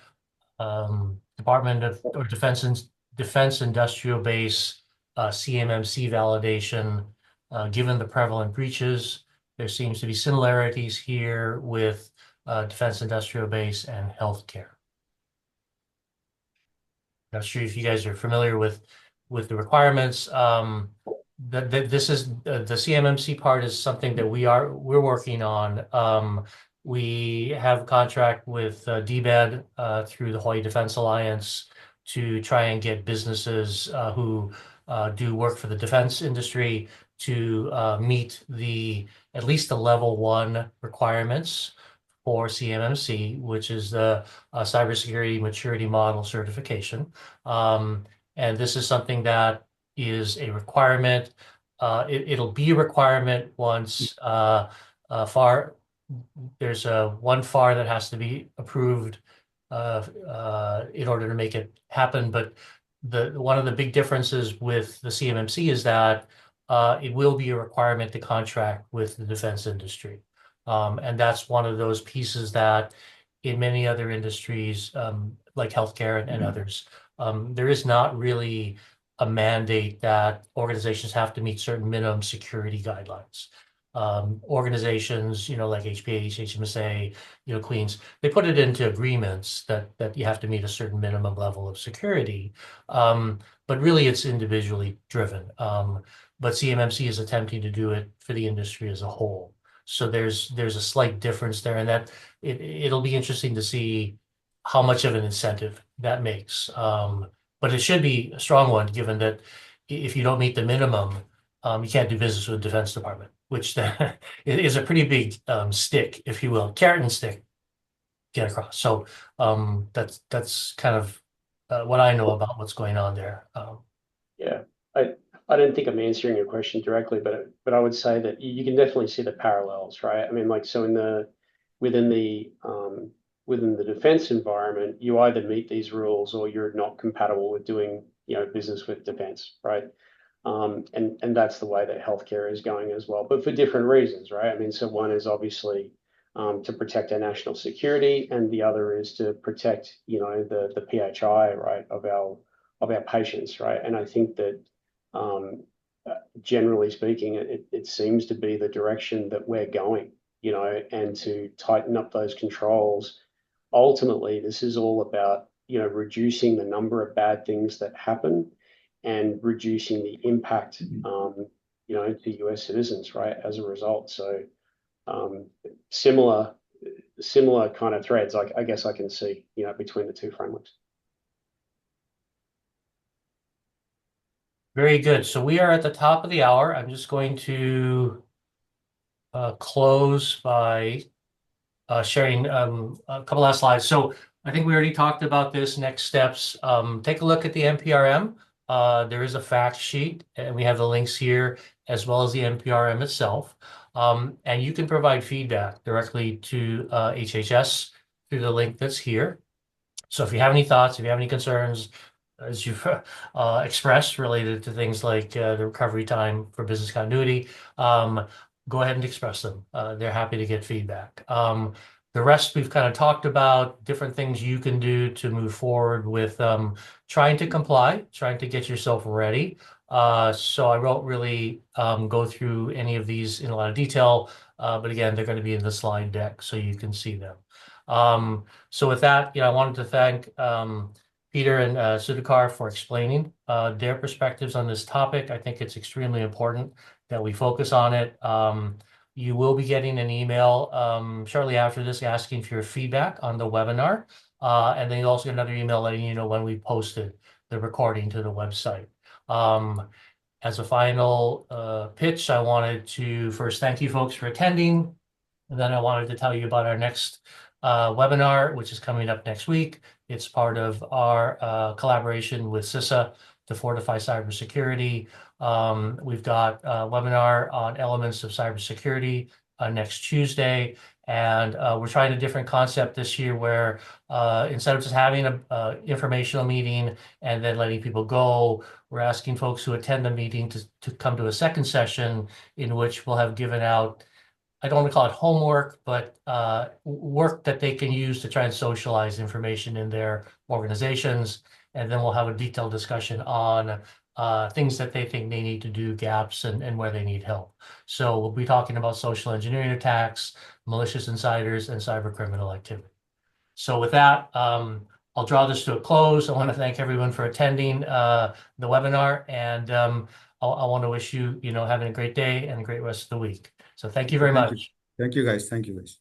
Department of or Defense Industrial Base CMMC validation, given the prevalent breaches? There seems to be similarities here with Defense Industrial Base and healthcare. not sure if you guys are familiar with the requirements. This is the CMMC part is something that we're working on. We have a contract with DBED through the Hawaii Defense Alliance to try and get businesses who do work for the defense industry to meet at least the level 1 requirements for CMMC, which is the Cybersecurity Maturity Model Certification. And this is something that is a requirement. It'll be a requirement once there's one FAR that has to be approved in order to make it happen. But one of the big differences with the CMMC is that it will be a requirement to contract with the defense industry. And that's one of those pieces that in many other industries, like healthcare and others, there is not really a mandate that organizations have to meet certain minimum security guidelines. Organizations, like HPH, HMSA, Queens, they put it into agreements that you have to meet a certain minimum level of security. But really it's individually driven. But CMMC is attempting to do it for the industry as a whole. So there's a slight difference there, and that it'll be interesting to see how much of an incentive that makes. But it should be a strong one, given that if you don't meet the minimum, you can't do business with the Defense Department, which is a pretty big stick, if you will, carrot and stick, get across. So that's kind of what I know about what's going on there. Yeah, I don't think I'm answering your question directly, but I would say that you can definitely see the parallels, right? I mean, like, so within the defense environment, you either meet these rules or you're not compatible with doing business with defense, right? And that's the way that healthcare is going as well, but for different reasons, right? I mean, so one is obviously to protect our national security, and the other is to protect the PHI, right, of our patients, right? And I think that generally speaking, it seems to be the direction that we're going, and to tighten up those controls. Ultimately, this is all about reducing the number of bad things that happen and reducing the impact to US citizens, right, as a result. So similar kind of threads, I guess I can see between the two frameworks. Very good. So we are at the top of the hour. I'm just going to close by sharing a couple last slides. So I think we already talked about this. Next steps. Take a look at the NPRM. There is a fact sheet, and we have the links here, as well as the NPRM itself. And you can provide feedback directly to HHS through the link that's here. So if you have any thoughts, if you have any concerns, as you've expressed, related to things like the recovery time for business continuity, go ahead and express them. They're happy to get feedback. The rest we've kind of talked about, different things you can do to move forward with trying to comply, trying to get yourself ready. So I won't really go through any of these in a lot of detail, but again, they're going to be in the slide deck so you can see them. So with that, I wanted to thank Peter and Sudhakar for explaining their perspectives on this topic. I think it's extremely important that we focus on it. You will be getting an email shortly after this asking for your feedback on the webinar. And then you'll also get another email letting you know when we posted the recording to the website. As a final pitch, I wanted to first thank you folks for attending. And then I wanted to tell you about our next webinar, which is coming up next week. It's part of our collaboration with CISA to fortify cybersecurity. We've got a webinar on elements of cybersecurity next Tuesday. And we're trying a different concept this year where instead of just having an informational meeting and then letting people go, we're asking folks who attend the meeting to come to a second session in which we'll have given out, I don't want to call it homework, but work that they can use to try and socialize information in their organizations. And then we'll have a detailed discussion on things that they think they need to do, gaps, and where they need help. So we'll be talking about social engineering attacks, malicious insiders, and cyber criminal activity. So with that, I'll draw this to a close. I want to thank everyone for attending the webinar, and I want to wish you, having a great day and a great rest of the week. So thank you very Thank you. much. Thank you, guys. Thank you, guys.